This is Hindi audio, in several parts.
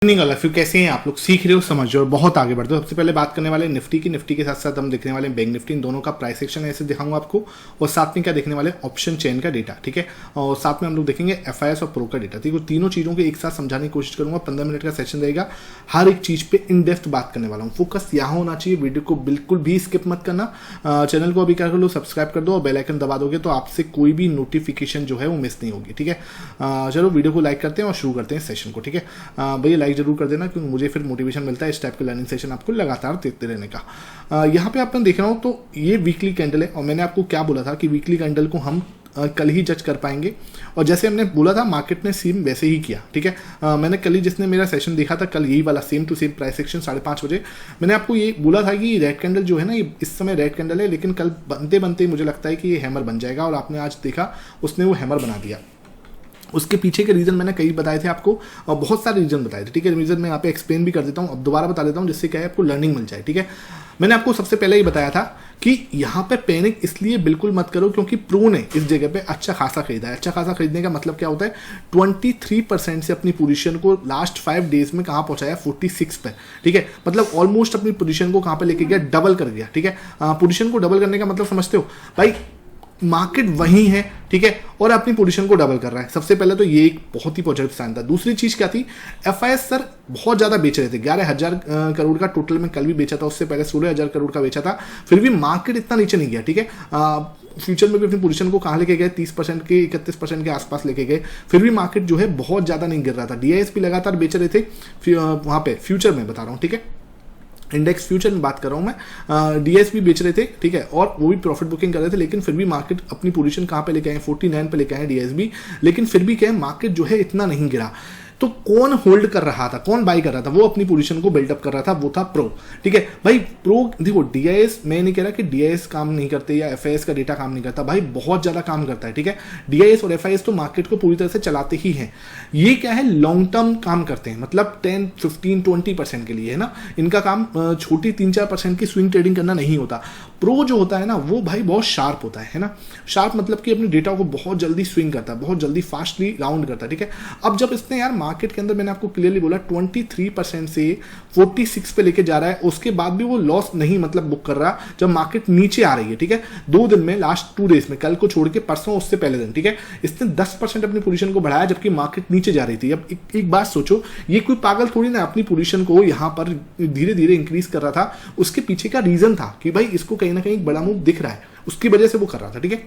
फिर कैसे हैं आप लोग, सीख रहे हो, समझ रहे हो, बहुत आगे बढ़ते हो। सबसे पहले बात करने वाले निफ्टी की। निफ्टी के साथ साथ हम देखने वाले बैंक निफ्टी, इन दोनों का प्राइस सेक्शन ऐसे दिखाऊंगा आपको, और साथ में क्या देखने वाले ऑप्शन चेन का डेटा, ठीक है। और साथ में हम लोग देखेंगे एफआईएस और प्रो का डेटा, ठीक है। तीनों चीज़ों को एक साथ समझाने की कोशिश करूंगा। 15 मिनट का सेशन रहेगा, हर एक चीज़ पे इन डेप्थ बात करने वाला हूँ। फोकस यहाँ होना चाहिए, वीडियो को बिल्कुल भी स्किप मत करना। चैनल को अभी क्या कर लो, सब्सक्राइब कर दो और बेल आइकन दबा दोगे तो आपसे कोई भी नोटिफिकेशन जो है वो मिस नहीं होगी, ठीक है। चलो वीडियो को लाइक करते हैं और शुरू करते हैं सेशन को, ठीक है। भैया लाइक जरूर कर देना, क्योंकि मुझे फिर मोटिवेशन मिलता है इस टाइप के लर्निंग सेशन आपको लगातार देते रहने का। यहाँ पे आप देख रहा हूँ तो ये वीकली कैंडल है, और मैंने आपको क्या बोला था कि वीकली कैंडल को हम कल ही जज कर पाएंगे, और जैसे हमने बोला था मार्केट ने सेम वैसे ही किया, ठीक है। मैंने कल ही, जिसने मेरा सेशन देखा था कल, यही वाला same to same price section 5:30 बजे मैंने आपको ये बोला था कि रेड कैंडल जो है ना, ये इस समय रेड कैंडल है, लेकिन कल बनते बनते मुझे लगता है कि ये हैमर बन जाएगा, और आपने आज देखा उसने वो हैमर बना दिया। उसके पीछे के रीज़न मैंने कई बताए थे आपको, और बहुत सारे रीज़न बताए थे, ठीक है। रीज़न मैं यहाँ पे एक्सप्लेन भी कर देता हूँ, अब दोबारा बता देता हूँ, जिससे क्या है आपको लर्निंग मिल जाए, ठीक है। मैंने आपको सबसे पहले ही बताया था कि यहाँ पे पैनिक इसलिए बिल्कुल मत करो क्योंकि प्रो ने इस जगह पे अच्छा खासा खरीदा है। अच्छा खासा खरीदने का मतलब क्या होता है, 23% से अपनी पोजीशन को लास्ट 5 डेज में कहाँ पहुँचाया, 46 पे, ठीक है। मतलब ऑलमोस्ट अपनी पोजीशन को कहाँ पे लेके गया, डबल कर गया, ठीक है। पोजीशन को डबल करने का मतलब समझते हो भाई, मार्केट वही है, ठीक है, और अपनी पोजीशन को डबल कर रहा है। सबसे पहले तो ये एक बहुत ही पॉजिटिव साइन था। दूसरी चीज क्या थी, एफआईएस सर बहुत ज्यादा बेच रहे थे, 11,000 करोड़ का टोटल में कल भी बेचा था, उससे पहले 16,000 करोड़ का बेचा था, फिर भी मार्केट इतना नीचे नहीं गया, ठीक है। फ्यूचर में भी अपनी पोजीशन को कहाँ लेके गए, 30% के 31% के आसपास लेके गए, फिर भी मार्केट जो है बहुत ज्यादा नहीं गिर रहा था। डीआईएस भी लगातार बेच रहे थे वहां पे, फ्यूचर में बता रहा हूँ, ठीक है, इंडेक्स फ्यूचर में बात कर रहा हूं मैं। डीएस भी बेच रहे थे, ठीक है, और वो भी प्रॉफिट बुकिंग कर रहे थे, लेकिन फिर भी मार्केट अपनी पोजीशन कहां पे लेके आए, 49 पे लेके आए डीएस भी, लेकिन फिर भी क्या है, मार्केट जो है इतना नहीं गिरा। तो कौन होल्ड कर रहा था, कौन बाई कर रहा था, वो अपनी पोजीशन को बिल्डअप कर रहा था, वो था प्रो, ठीक है भाई। प्रो देखो, डीआईएस, मैं नहीं कह रहा कि डीआईएस काम नहीं करते या एफआईएस का डेटा काम नहीं करता, भाई बहुत ज्यादा काम करता है, ठीक है। डीआईएस और एफआईएस तो मार्केट को पूरी तरह से चलाते ही हैं। ये क्या है, लॉन्ग टर्म काम करते हैं, मतलब 10, 15, 20% के लिए है ना। इनका काम छोटी 3-4% की स्विंग ट्रेडिंग करना नहीं होता। प्रो जो होता है ना, वो भाई बहुत शार्प होता है ना। शार्प मतलब कि अपने डेटा को बहुत जल्दी स्विंग करता है, बहुत जल्दी फास्टली राउंड करता है, ठीक है। अब जब इसने यार मार्केट के अंदर, मैंने आपको क्लियरली बोला, 23% से 46 पे लेके जा रहा है, उसके बाद भी वो लॉस नहीं मतलब बुक कर रहा जब मार्केट नीचे आ रही है, ठीक है। 2 दिन में, लास्ट 2 डेज में, कल को छोड़ के परसों, उससे पहले दिन, ठीक है, इसने 10% अपनी पोजीशन को बढ़ाया जबकि मार्केट नीचे जा रही थी। अब एक बात सोचो, ये कोई पागल थोड़ी ना अपनी पोजीशन को यहां पर धीरे धीरे इंक्रीज कर रहा था। उसके पीछे का रीजन था कि भाई इसको कहीं ना कहीं एक बड़ा मूव दिख रहा है, उसकी वजह से वो कर रहा था, ठीक है।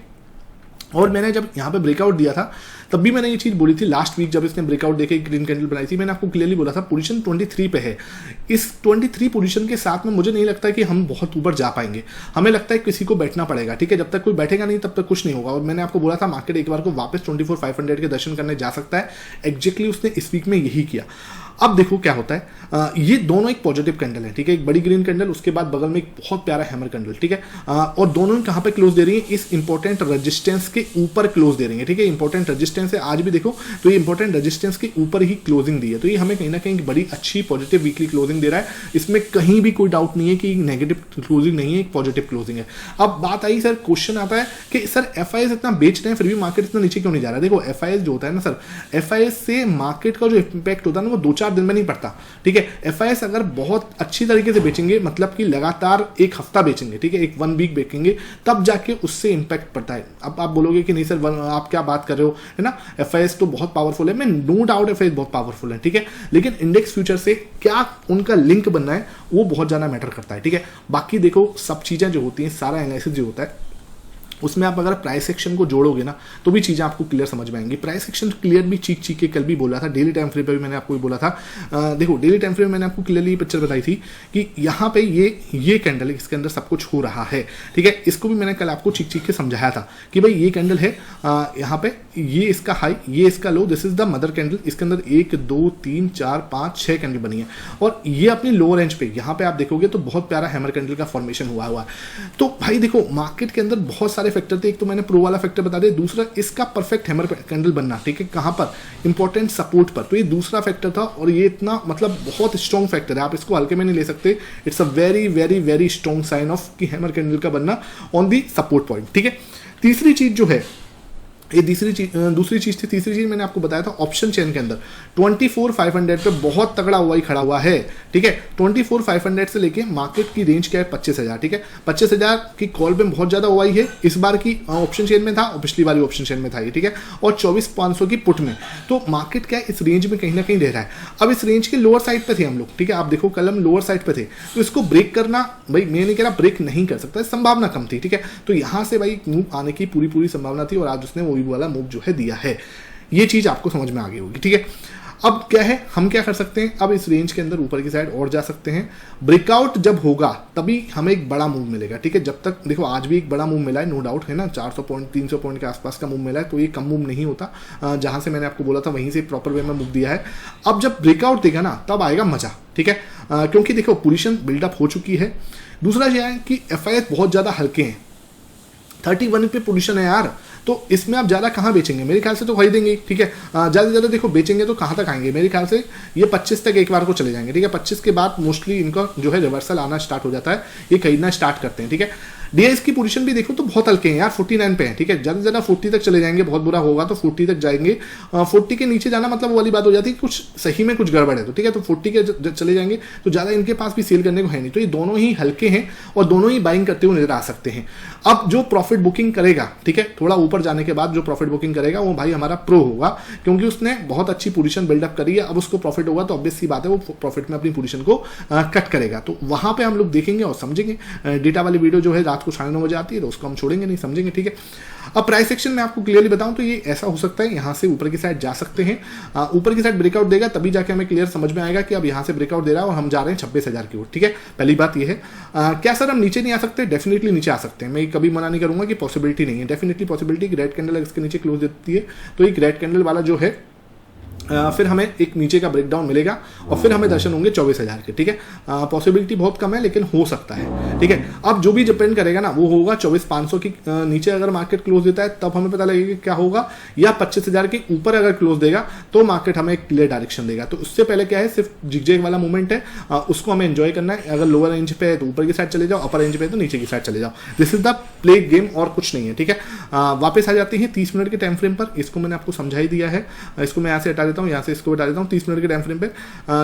और मैंने जब यहाँ पे ब्रेकआउट दिया था तब भी मैंने ये चीज बोली थी, लास्ट वीक जब इसने ब्रेकआउट देके ग्रीन कैंडल बनाई थी, मैंने आपको क्लियरली बोला था पोजीशन 23 पे है। इस 23 पोजीशन के साथ में मुझे नहीं लगता कि हम बहुत ऊपर जा पाएंगे, हमें लगता है किसी को बैठना पड़ेगा, ठीक है। जब तक कोई बैठेगा नहीं तब तक कुछ नहीं होगा। और मैंने आपको बोला था मार्केट एक बार को वापस 24,500 के दर्शन करने जा सकता है। एग्जैक्टली उसने इस वीक में यही किया। अब देखो क्या होता है, ये दोनों एक पॉजिटिव कैंडल है, ठीक है, एक बड़ी ग्रीन कैंडल, उसके बाद बगल में एक बहुत प्यारा हैमर कैंडल, ठीक है। और दोनों कहां पे क्लोज दे रही है, इस इंपॉर्टेंट रेजिस्टेंस के ऊपर क्लोज दे रही है, ठीक है। इंपॉर्टेंट रेजिस्टेंस है, आज भी देखो तो ये इंपॉर्टेंट रेजिस्टेंस के ऊपर ही क्लोजिंग दी है, तो ये हमें कहीं ना कहीं बड़ी अच्छी पॉजिटिव वीकली क्लोजिंग दे रहा है। इसमें कहीं भी कोई डाउट नहीं है कि नेगेटिव क्लोजिंग नहीं है, एक पॉजिटिव क्लोजिंग है। अब बात आई सर, क्वेश्चन आता है कि सर एफआईएस इतना बेच रहे हैं फिर भी मार्केट इतना नीचे क्यों नहीं जा रहा है। देखो एफआईएस जो होता है ना सर, एफआईएस से मार्केट का जो इंपैक्ट होता है ना, वो 2-4 दिन में नहीं पड़ता, ठीक है। एफआईएस अगर बहुत अच्छी तरीके से बेचेंगे, मतलब कि लगातार एक हफ्ता बेचेंगे, ठीक है, एक 1 वीक बेचेंगे, तब जाके उससे इंपैक्ट पड़ता है। अब आप बोलोगे कि नहीं सर आप क्या बात कर रहे हो, है ना, एफआईएस तो बहुत पावरफुल है। मैं नो डाउट एफआईएस बहुत पावरफुल है, ठीक है, लेकिन इंडेक्स फ्यूचर से क्या उनका लिंक बनना है वो बहुत ज्यादा मैटर करता है, ठीक है। बाकी देखो सब चीजें जो होती हैं, सारा एनालिसिस जो होता है, उसमें आप अगर प्राइस सेक्शन को जोड़ोगे ना तो भी चीज़ें आपको क्लियर समझ में आएंगी। प्राइस सेक्शन क्लियर भी चीख के कल भी बोला था, डेली टाइम फ्रेम पे भी मैंने आपको बोला था। देखो डेली टाइम फ्रेम में मैंने आपको क्लियरली पिक्चर बताई थी कि यहाँ पे ये कैंडल है, इसके अंदर सब कुछ हो रहा है, ठीक है। इसको भी मैंने कल आपको चीख के समझाया था कि भाई ये कैंडल है, यहाँ पे ये इसका हाई, ये इसका low, this is the mother candle. इसके अंदर 1, 2, 3, 4, 5, 6 कैंडल बनी है, और ये अपनी लोअर रेंज पे यहाँ पे आप देखोगे तो बहुत प्यारा हैमर कैंडल का फॉर्मेशन हुआ है। तो भाई देखो मार्केट के अंदर बहुत सारे फैक्टर थे, एक तो मैंने प्रो वाला फैक्टर बता दिया, दूसरा इसका परफेक्ट हैमर कैंडल बनना, ठीक है, कहां पर, इंपॉर्टेंट सपोर्ट पर, तो ये दूसरा फैक्टर था। और ये इतना मतलब बहुत स्ट्रॉन्ग फैक्टर है, आप इसको हल्के में नहीं ले सकते। It's a very very very strong sign of कि हैमर कैंडल का बनना ऑन दी सपोर्ट पॉइंट, ठीक है। तीसरी चीज जो है ये दूसरी चीज थी। तीसरी चीज मैंने आपको बताया था ऑप्शन चेन के अंदर 24,500 पे बहुत तगड़ा ओवाई खड़ा हुआ है, ठीक है। 24,500 से लेके मार्केट की रेंज क्या है 25,000, ठीक है। 25,000 की कॉल पे बहुत ज्यादा ओवाई है, इस बार की ऑप्शन चेन में था और पिछली बार ऑप्शन चेन में था ये, ठीक है। और 24,500 की पुट में, तो मार्केट क्या है इस रेंज में कहीं ना कहीं रह रहा है। अब इस रेंज के लोअर साइड पे थे हम लोग, ठीक है। आप देखो कल हम लोअर साइड पे थे, तो इसको ब्रेक करना, भाई मैं नहीं कह रहा ब्रेक नहीं कर सकता, संभावना कम थी, ठीक है। तो यहां से भाई मूव आने की पूरी संभावना थी और आज उसने वही वाला मूव जो है दिया है। ये चीज आपको समझ में आ गई होगी, ठीक है। अब क्या है, हम क्या कर सकते हैं, अब इस रेंज के अंदर ऊपर की साइड और जा सकते हैं। ब्रेकआउट जब होगा तभी हमें एक बड़ा मूव मिलेगा, ठीक है। जब तक देखो आज भी एक बड़ा मूव मिला है, नो डाउट है ना, 400 पॉइंट 300 पॉइंट के आसपास का मूव मिला है, तो ये कम मूव नहीं होता। जहां से मैंने आपको बोला था वहीं से प्रॉपर वे में मूव दिया है। अब जब ब्रेकआउट देगा ना तब आएगा मजा, ठीक है। क्योंकि देखो पोजीशन बिल्डअप हो चुकी है। दूसरा यह है कि एफआईएस बहुत ज्यादा हल्के हैं, 31 पे पोजीशन है यार, तो इसमें आप ज़्यादा कहाँ बेचेंगे, मेरे ख्याल से तो खरीदेंगे, ठीक है। ज़्यादा से ज़्यादा देखो बेचेंगे तो कहाँ तक आएंगे, मेरे ख्याल से ये 25 तक एक बार को चले जाएंगे, ठीक है। 25 के बाद मोस्टली इनका जो है रिवर्सल आना स्टार्ट हो जाता है, ये खरीदना स्टार्ट करते हैं, ठीक है। डीआईएस की पोजीशन भी देखो तो बहुत हल्के हैं यार, 49 पे है, ठीक है। ज़्यादा से ज़्यादा 40 तक चले जाएंगे, बहुत बुरा होगा तो 40 तक जाएंगे। 40 के नीचे जाना मतलब वो वाली बात हो जाती है कुछ सही में कुछ गड़बड़ है, तो ठीक है। तो 40 के चले जाएंगे तो ज़्यादा इनके पास भी सेल करने को है नहीं, तो ये दोनों ही हल्के हैं और दोनों ही बाइंग करते हुए नजर आ सकते हैं। अब जो प्रॉफिट बुकिंग करेगा, ठीक है, थोड़ा ऊपर जाने के बाद जो प्रॉफिट बुकिंग करेगा वो भाई हमारा प्रो होगा, क्योंकि उसने बहुत अच्छी पोजीशन बिल्डअप करी है। अब उसको प्रॉफिट होगा तो ऑब्वियस सी बात है वो प्रॉफिट में अपनी पोजीशन को कट करेगा, तो वहां पे हम लोग देखेंगे और समझेंगे। डेटा वाली वीडियो जो है रात को 9:30 बजे आती है, तो उसको हम छोड़ेंगे नहीं, समझेंगे, ठीक है। अब प्राइस सेक्शन में आपको क्लियरली बताऊं तो ये ऐसा हो सकता है, यहां से ऊपर की साइड जा सकते हैं। ऊपर की साइड ब्रेकआउट देगा तभी जाके हमें क्लियर समझ में आएगा कि अब यहां से ब्रेकआउट दे रहा है और हम जा रहे हैं 26,000 की ओर, ठीक है। पहली बात ये है। क्या सर हम नीचे नहीं आ सकते? डेफिनेटली नीचे आ सकते हैं, मैं कभी मना नहीं करूंगा कि पॉसिबिलिटी नहीं है, डेफिनेटली पॉसिबिलिटी कि रेड कैंडल इसके नीचे क्लोज देती है तो एक रेड कैंडल वाला जो है फिर हमें एक नीचे का ब्रेकडाउन मिलेगा और फिर हमें दर्शन होंगे 24,000 के, ठीक है। पॉसिबिलिटी बहुत कम है लेकिन हो सकता है, ठीक है। अब जो भी डिपेंड करेगा ना वो होगा 24,500 की नीचे अगर मार्केट क्लोज देता है तब हमें पता लगेगा क्या होगा, या 25,000 के ऊपर अगर क्लोज देगा तो मार्केट हमें एक क्लियर डायरेक्शन देगा। तो उससे पहले क्या है, सिर्फ जिगजैग वाला मूवमेंट है, उसको हमें एंजॉय करना है। अगर लोअर रेंज पे है तो ऊपर की साइड चले जाओ, अपर रेंज पे है तो नीचे की साइड चले जाओ। This is the play game और कुछ नहीं है, ठीक है। वापस आ जाती है 30 मिनट के टाइम फ्रेम पर, इसको मैंने आपको समझा ही दिया है। इसको मैं यहाँ से हटा देता हूँ, यहाँ से इसको हटा देता हूँ 30 मिनट के टाइम फ्रेम पे।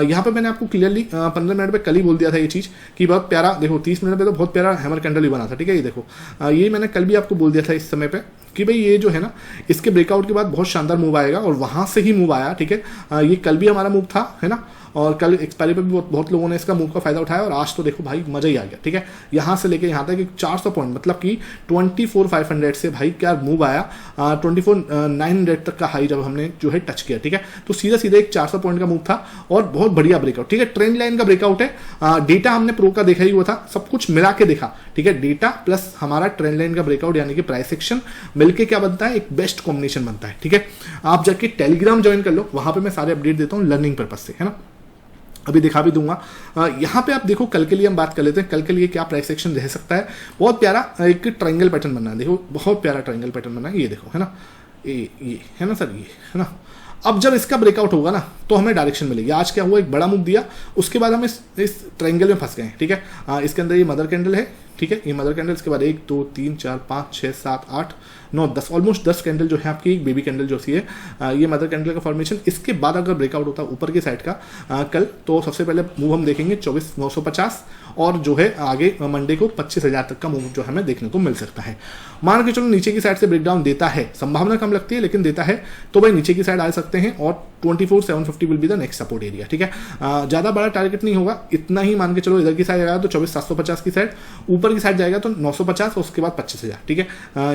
यहाँ पे मैंने आपको क्लियरली 15 मिनट पे कल ही बोल दिया था ये चीज कि बहुत प्यारा, देखो 30 मिनट पे तो बहुत प्यारा हैमर कैंडल ही बना था, ठीक है। ये देखो ये मैंने कल भी आपको बोल दिया था इस समय पे कि भाई ये जो है ना इसके ब्रेकआउट के बाद बहुत शानदार मूव आएगा और वहां से ही मूव आया, ठीक है। ये कल भी हमारा मूव था, है ना, और कल एक्सपायरी पे भी बहुत लोगों ने इसका मूव का फायदा उठाया और आज तो देखो भाई मजा ही आ गया, ठीक है। यहाँ से लेके यहाँ तक 400 पॉइंट मतलब कि 24,500 से भाई क्या मूव आया, 24,900 तक का हाई जब हमने जो है टच किया, ठीक है। तो सीधा सीधा एक 400 पॉइंट का मूव था और बहुत बढ़िया ब्रेकआउट, ठीक है। ट्रेंड लाइन का ब्रेकआउट है, डेटा हमने प्रो का देखा ही हुआ था, सब कुछ मिला के देखा, ठीक है। डेटा प्लस हमारा ट्रेंड लाइन का ब्रेकआउट यानी कि प्राइस एक्शन मिलके क्या बनता है, एक बेस्ट कॉम्बिनेशन बनता है, ठीक है। आप जाके टेलीग्राम ज्वाइन कर लो, वहां पे मैं सारे अपडेट देता हूँ लर्निंग पर्पज से, है ना। अभी दिखा भी दूंगा। यहाँ पे आप देखो कल के लिए हम बात कर लेते हैं, कल के लिए क्या प्राइस एक्शन रह सकता है। बहुत प्यारा एक ट्रायंगल पैटर्न बना है, देखो बहुत प्यारा ट्रायंगल पैटर्न बना है, ये देखो, है ना, ये है ना सर, ये है ना। अब जब इसका ब्रेकआउट होगा ना तो हमें डायरेक्शन मिलेगी। आज क्या हुआ, एक बड़ा मूव दिया, उसके बाद हम इस ट्रायंगल में फंस गए, ठीक है। इसके अंदर ये मदर कैंडल है, ठीक है, ये मदर कैंडल, इसके बाद 1 2 3 4 5 6 7 8 9 10 ऑलमोस्ट 10 कैंडल जो है आपकी एक बेबी कैंडल जो सी है, ये मदर कैंडल का फॉर्मेशन। इसके बाद अगर ब्रेकआउट होता है ऊपर की साइड का कल, तो सबसे पहले मूव हम देखेंगे 24,950 और जो है आगे मंडे को 25,000 तक का मूव जो हमें देखने को मिल सकता है। मान के चलो नीचे की साइड से ब्रेकडाउन देता है, संभावना कम लगती है लेकिन देता है, तो भाई नीचे की साइड आ सकते हैं और 24,750 will be the next support area, ठीक है। ज्यादा बड़ा टारगेट नहीं होगा, इतना ही मान के चलो। इधर की साइड आएगा तो 24,750 की साइड, ऊपर की साइड जाएगा तो 950 और उसके बाद 25,000, ठीक है।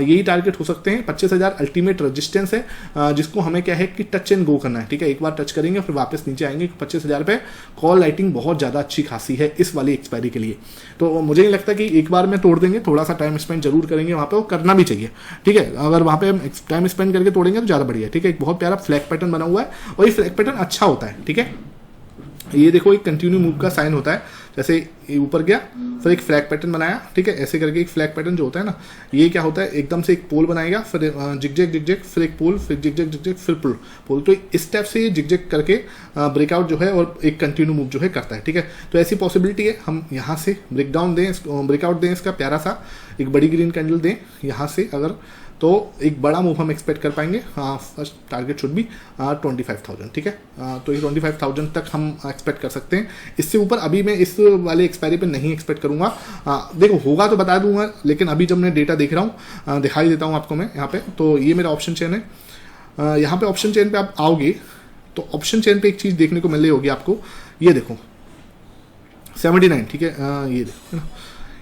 यही टारगेट हो सकते हैं। 25,000 अल्टीमेट रेजिस्टेंस है, जिसको हमें क्या है कि टच एंड गो करना है, ठीक है। एक बार टच करेंगे फिर वापस नीचे आएंगे। 25,000 पे कॉल लाइटिंग बहुत ज्यादा अच्छी खासी है इस वाली एक्सपायरी के लिए, तो मुझे नहीं लगता कि एक बार में तोड़ देंगे, थोड़ा सा टाइम स्पेंड जरूर करेंगे वहां पे, वो करना भी चाहिए, ठीक है। अगर वहां पे टाइम स्पेंड करके तोड़ेंगे तो ज्यादा बढ़िया है, ठीक है। एक बहुत प्यारा फ्लैग पैटर्न बना हुआ है और ये फ्लैग पैटर्न अच्छा होता है, ठीक है। ये देखो एक कंटिन्यू मूव का साइन होता है, जैसे ये ऊपर गया फिर एक फ्लैग पैटर्न बनाया, ठीक है। ऐसे करके एक फ्लैग पैटर्न जो होता है ना, ये क्या होता है, एकदम से एक पोल बनाएगा, फिर जिगजैग जिगजैग, फिर एक पोल, फिर जिगजैग जिगजैग, फिर पोल। तो इस टाइप से ये जिगजैग करके ब्रेकआउट जो है और एक कंटिन्यू मूव जो है करता है, ठीक है। तो ऐसी पॉसिबिलिटी है हम यहाँ से ब्रेकडाउन दें, ब्रेकआउट दें, इसका प्यारा सा एक बड़ी ग्रीन कैंडल दें यहाँ से, अगर तो एक बड़ा मूव हम एक्सपेक्ट कर पाएंगे। फर्स्ट टारगेट शुड बी 25,000, ठीक है। तो ये 25,000 तक हम एक्सपेक्ट कर सकते हैं। इससे ऊपर अभी मैं इस वाले एक्सपायरी पे नहीं एक्सपेक्ट करूंगा। देखो होगा तो बता दूंगा, लेकिन अभी जब मैं डेटा देख रहा हूँ, दिखाई देता हूँ आपको मैं यहाँ पे। तो ये मेरा ऑप्शन चेन है। यहाँ पे ऑप्शन चेन पे आप आओगे तो ऑप्शन चेन पे एक चीज़ देखने को मिल रही होगी आपको, ये देखो 79, ठीक है। ये देखो,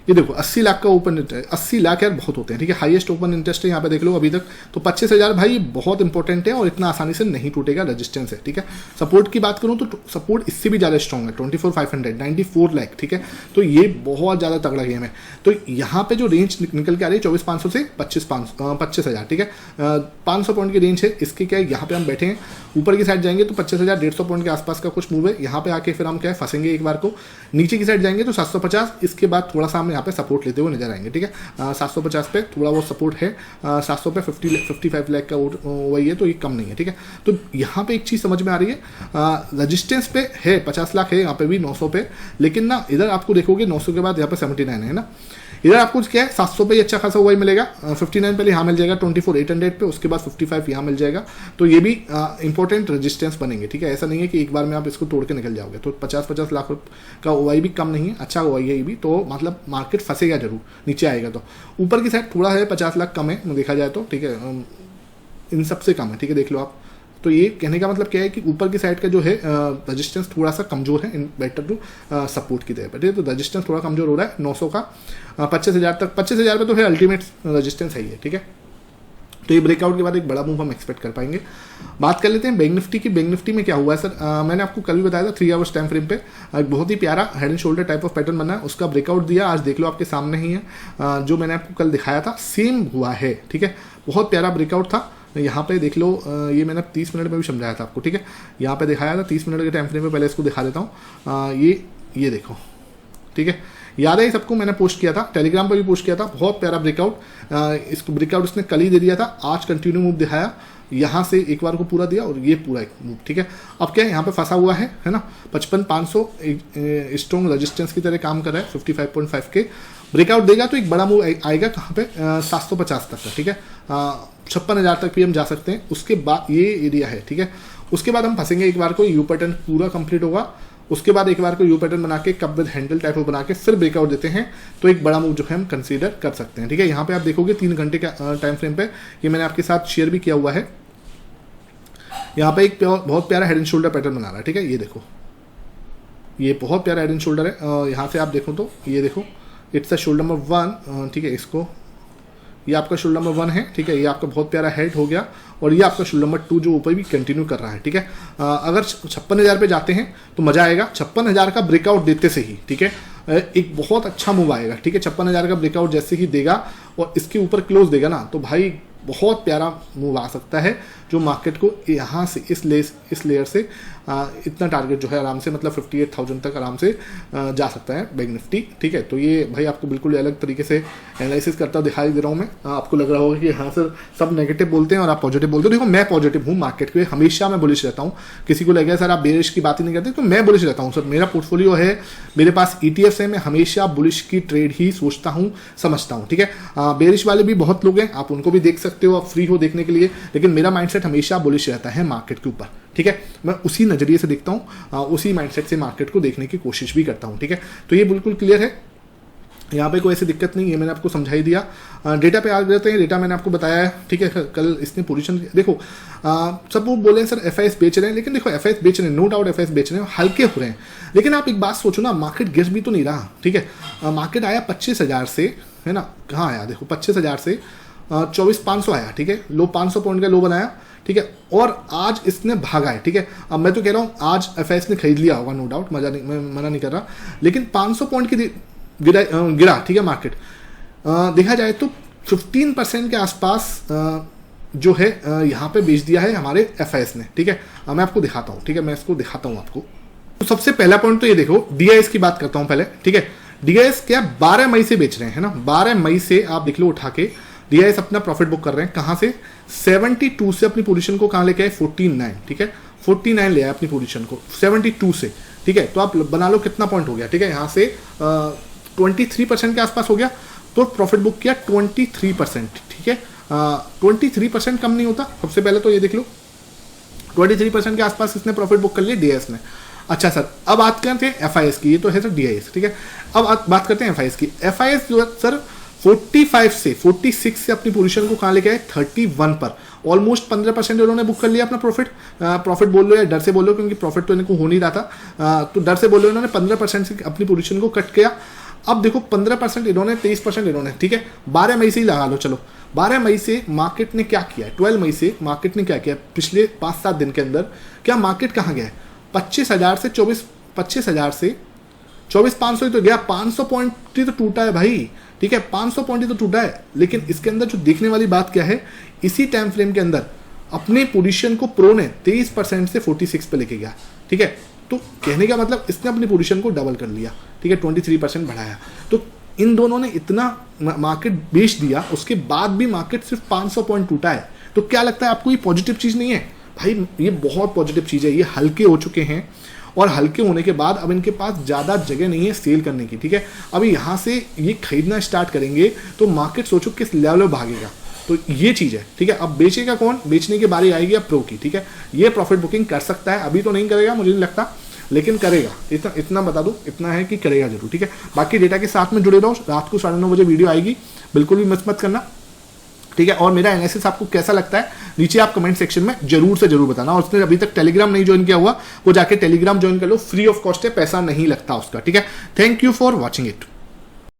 ये देखो 80 लाख का ओपन इंटरेस्ट, 80 लाख यार बहुत होते हैं, ठीक है। हाईएस्ट ओपन इंटरेस्ट है यहाँ पे देख लो अभी तक। तो 25,000 भाई बहुत इंपॉर्टेंट है और इतना आसानी से नहीं टूटेगा, रेजिस्टेंस है, ठीक है। सपोर्ट की बात करूँ तो सपोर्ट इससे भी ज़्यादा स्ट्रॉन्ग है, 24,500, 94 लाख, ठीक है। तो ये बहुत ज़्यादा तगड़ा गेम है। तो यहाँ पे जो रेंज निकल के आ रही है 24,500 से 25,000, ठीक है। 500 पॉइंट की रेंज है इसके। क्या है, यहाँ पे हम बैठे हैं, ऊपर की साइड जाएंगे तो 25,000 150 पॉइंट के आसपास का कुछ मूव है। यहाँ पे आके फिर हम क्या है फंसेंगे एक बार को। नीचे की साइड जाएंगे तो 750, इसके बाद थोड़ा सा हम यहाँ पे सपोर्ट लेते हुए नजर आएंगे, ठीक है। 750 पे थोड़ा वो सपोर्ट है, 700 पे 55 लाख का वही है, तो ये कम नहीं है, ठीक है। तो यहाँ पे एक चीज़ समझ में आ रही है, रजिस्टेंस पे है 50 लाख है, यहाँ पे भी 900 पे, लेकिन ना इधर आपको देखोगे 900 के बाद यहाँ पे 79 है ना। इधर आपको क्या है 700 पे अच्छा खासा वही मिलेगा, 59 पहले यहाँ मिल जाएगा, 24,800 पे, उसके बाद 55 यहाँ मिल जाएगा। तो ये भी इंपॉर्टेंट रेजिस्टेंस बनेंगे, ठीक है। ऐसा नहीं है कि एक बार में आप इसको तोड़ के निकल जाओगे। तो 50-50 लाख का ओवाई भी कम नहीं है, अच्छा ओवाई है ये भी। तो मतलब मार्केट फंसेगा जरूर, नीचे आएगा तो। ऊपर की साइड थोड़ा है 50 लाख कम है देखा जाए तो, ठीक है। इन सबसे कम है, ठीक है, देख लो आप। तो ये कहने का मतलब क्या है कि ऊपर की साइड का जो है रेजिस्टेंस थोड़ा सा कमजोर है इन बेटर टू सपोर्ट की तरह, ठीक है। तो रेजिस्टेंस थोड़ा कमजोर हो रहा है 900 का, 25,000 तक। 25,000 पे तो है अल्टीमेट रेजिस्टेंस है ये, ठीक है। तो ये ब्रेकआउट के बाद एक बड़ा मूव हम एक्सपेक्ट कर पाएंगे। बात कर लेते हैं बैंक निफ्टी की। बैंक निफ्टी में क्या हुआ है सर, मैंने आपको कल भी बताया था 3 आवर्स टाइम फ्रेम पे एक बहुत ही प्यारा head and shoulder type of pattern बना है, उसका ब्रेकआउट दिया। आज देख लो आपके सामने ही है, जो मैंने आपको कल दिखाया था सेम हुआ है, ठीक है। बहुत प्यारा ब्रेकआउट था। यहाँ पे देख लो, ये मैंने 30 मिनट में भी समझाया था आपको, ठीक है। यहाँ पे दिखाया था 30 मिनट के टाइम फ्रेम में, पहले इसको दिखा देता हूँ। ये देखो, ठीक है। याद है सबको, मैंने पोस्ट किया था, टेलीग्राम पर भी पोस्ट किया था। बहुत प्यारा ब्रेकआउट, इसको ब्रेकआउट इसने कल ही दे दिया था, आज कंटिन्यू मूव दिखाया, यहाँ से एक बार को पूरा दिया और ये पूरा एक मूव, ठीक है। अब क्या है, यहाँ पे फंसा हुआ है ना, 55,500 स्ट्रॉन्ग रेजिस्टेंस की तरह काम कर रहा है। 55.5 के ब्रेकआउट देगा तो एक बड़ा मूव आएगा कहाँ पे, 750 तक का, ठीक है। 56,000 तक भी हम जा सकते हैं। उसके बाद ये एरिया है, ठीक है। उसके बाद हम फंसेंगे एक बार को, यू पैटर्न पूरा कंप्लीट होगा। उसके बाद एक बार को यू पैटर्न बना के cup with handle type of बना के फिर ब्रेकआउट देते हैं, तो एक बड़ा मूव जो है हम कंसीडर कर सकते हैं, ठीक है। यहाँ पे आप देखोगे 3 घंटे का टाइम फ्रेम पे, ये मैंने आपके साथ शेयर भी किया हुआ है। यहाँ पे एक बहुत प्यारा हेड एंड शोल्डर पैटर्न बना रहा है, ठीक है। ये देखो, ये बहुत प्यारा हेड एंड शोल्डर है। यहाँ से आप देखो तो ये देखो, इट्स अ शोल्डर नंबर 1, ठीक है। इसको, ये आपका शोल्डर नंबर 1 है, ठीक है। ये आपका बहुत प्यारा हेड हो गया, और ये आपका शोल्डर नंबर 2 जो ऊपर भी कंटिन्यू कर रहा है, ठीक है। अगर 56,000 पे जाते हैं तो मजा आएगा। 56,000 का ब्रेकआउट देते से ही, ठीक है, एक बहुत अच्छा मूव आएगा, ठीक है। 56,000 का ब्रेकआउट जैसे ही देगा और इसके ऊपर क्लोज देगा ना, तो भाई बहुत प्यारा मूव आ सकता है, जो मार्केट को यहाँ से इस लेयर से इतना टारगेट जो है आराम से, मतलब 58,000 तक आराम से जा सकता है बैंक निफ्टी, ठीक है। तो ये भाई आपको बिल्कुल अलग तरीके से एनालिसिस करता दिखाई दे रहा हूँ मैं। आपको लग रहा होगा कि हाँ सर सब नेगेटिव बोलते हैं और आप पॉजिटिव बोलते हो। देखो मैं पॉजिटिव हूँ, मार्केट के हमेशा मैं बुलिश रहता हूँ। किसी को लगे सर आप बेरिश की बात ही नहीं करते, तो मैं बुलिश रहता हूँ सर। मेरा पोर्टफोलियो है, मेरे पास ETFs है, मैं हमेशा बुलिश की ट्रेड ही सोचता हूँ, समझता हूँ, ठीक है। बेरिश वाले भी बहुत लोग हैं, आप उनको भी देख सकते हो, आप फ्री हो देखने के लिए, लेकिन मेरा माइंडसेट हमेशा बुलिश रहता है मार्केट के ऊपर, ठीक है। मैं उसी नजरिए से देखता हूँ, उसी माइंडसेट से मार्केट को देखने की कोशिश भी करता हूँ, ठीक है। तो ये बिल्कुल क्लियर है, यहाँ पे कोई ऐसी दिक्कत नहीं है, मैंने आपको समझा ही दिया। डेटा पे आ जाते हैं। डेटा मैंने आपको बताया है, ठीक है। कल इसने पोजीशन देखो, सब वो बोले हैं सर FIS बेच रहे हैं, लेकिन देखो FIS बेच रहे हैं, नो डाउट FIS बेच रहे हैं, हल्के हो रहे हैं, लेकिन आप एक बात सोचो ना, मार्केट गिर भी तो नहीं रहा, ठीक है। मार्केट आया 25,000 से, है ना, कहाँ आया देखो, 25,000 से 24,500 आया, ठीक है। लो 500 पॉइंट का लो बनाया, ठीक है, और आज इसने भागा है, ठीक है। अब मैं तो कह रहा हूँ आज FIS ने खरीद लिया होगा, नो डाउट, मैं मना नहीं कर रहा, लेकिन 500 पॉइंट की गिरा, ठीक है। मार्केट देखा जाए तो 15% के आसपास जो है यहाँ पे बेच दिया है हमारे FIS ने, ठीक है। मैं आपको दिखाता हूँ, ठीक है, मैं इसको दिखाता हूँ आपको। तो सबसे पहला पॉइंट तो ये देखो, DIS की बात करता हूँ पहले, ठीक है। DIS क्या 12 मई से बेच रहे हैं, है ना, 12 मई से आप देख लो उठा के DIS अपना प्रॉफिट बुक कर रहे हैं। कहाँ से, 72 से अपनी पोजीशन को कहाँ लेके आए, 49, ठीक है। 49 ले आए अपनी पोजीशन को 72 से, ठीक है। तो आप बना लो कितना पॉइंट हो गया, ठीक है। यहाँ से 23% के आसपास हो गया, तो प्रॉफिट बुक किया 23%, ठीक है। 23% कम नहीं होता। सबसे पहले तो ये देख लो 23% के आसपास इसने प्रॉफिट बुक कर लिया डीआईएस में। अच्छा सर, अब बात करते हैं एफआईएस की, ये तो है सर डीआईएस, ठीक है। अब बात करते हैं एफआईएस की। एफआईएस जो है सर 45 से 46 से अपनी पोजीशन को कहाँ लेके आए 31 पर। ऑलमोस्ट 15% इन्होंने बुक कर लिया अपना प्रॉफिट बोल लो या डर से बोल लो, क्योंकि प्रॉफिट तो इनको हो नहीं रहा था, तो डर से बोल लो इन्होंने 15% से अपनी पोजीशन को कट किया। अब देखो 15% इन्होंने, 23% इन्होंने, ठीक है। 12 मई से ही लगा लो, चलो 12 मई से मार्केट ने क्या किया है, 12 मई से मार्केट ने क्या किया, पिछले 5-7 दिन के अंदर क्या मार्केट कहाँ गया है, 25,000 से 25,000 से 24,500 ही तो गया, 500 पॉइंट ही तो टूटा है भाई, ठीक है, 500 पॉइंट ही तो टूटा है। लेकिन इसके अंदर जो देखने वाली बात क्या है, इसी टाइम फ्रेम के अंदर अपने पोजीशन को प्रो ने 23% से 46 पे लेके गया, ठीक है। तो कहने का मतलब इसने अपनी पोजीशन को डबल कर लिया, ठीक है, 23% बढ़ाया। तो इन दोनों ने इतना मार्केट बेच दिया, उसके बाद भी मार्केट सिर्फ 500 पॉइंट टूटा है। तो क्या लगता है आपको, ये पॉजिटिव चीज़ नहीं है भाई? ये बहुत पॉजिटिव चीज़ है। ये हल्के हो चुके हैं और हल्के होने के बाद अब इनके पास ज़्यादा जगह नहीं है सेल करने की, ठीक है। अभी यहाँ से ये खरीदना स्टार्ट करेंगे तो मार्केट सोचो किस लेवल में भागेगा। तो ये चीज़ है, ठीक है। अब बेचेगा कौन, बेचने की बारी आएगी अब प्रो की, ठीक है। ये प्रॉफिट बुकिंग कर सकता है, अभी तो नहीं करेगा मुझे नहीं लगता, लेकिन करेगा। इतना बता दूं, इतना है कि करेगा जरूर, ठीक है। बाकी डेटा के साथ में जुड़े रहो, रात को 9:30 बजे वीडियो आएगी, बिल्कुल भी मिस मत करना, ठीक है। और मेरा एनालिसिस आपको कैसा लगता है नीचे आप कमेंट सेक्शन में जरूर से जरूर बताना। और उसने अभी तक टेलीग्राम नहीं ज्वाइन किया हुआ, वो जाके टेलीग्राम ज्वाइन कर लो, फ्री ऑफ कॉस्ट है, पैसा नहीं लगता उसका, ठीक है। Thank you for watching it.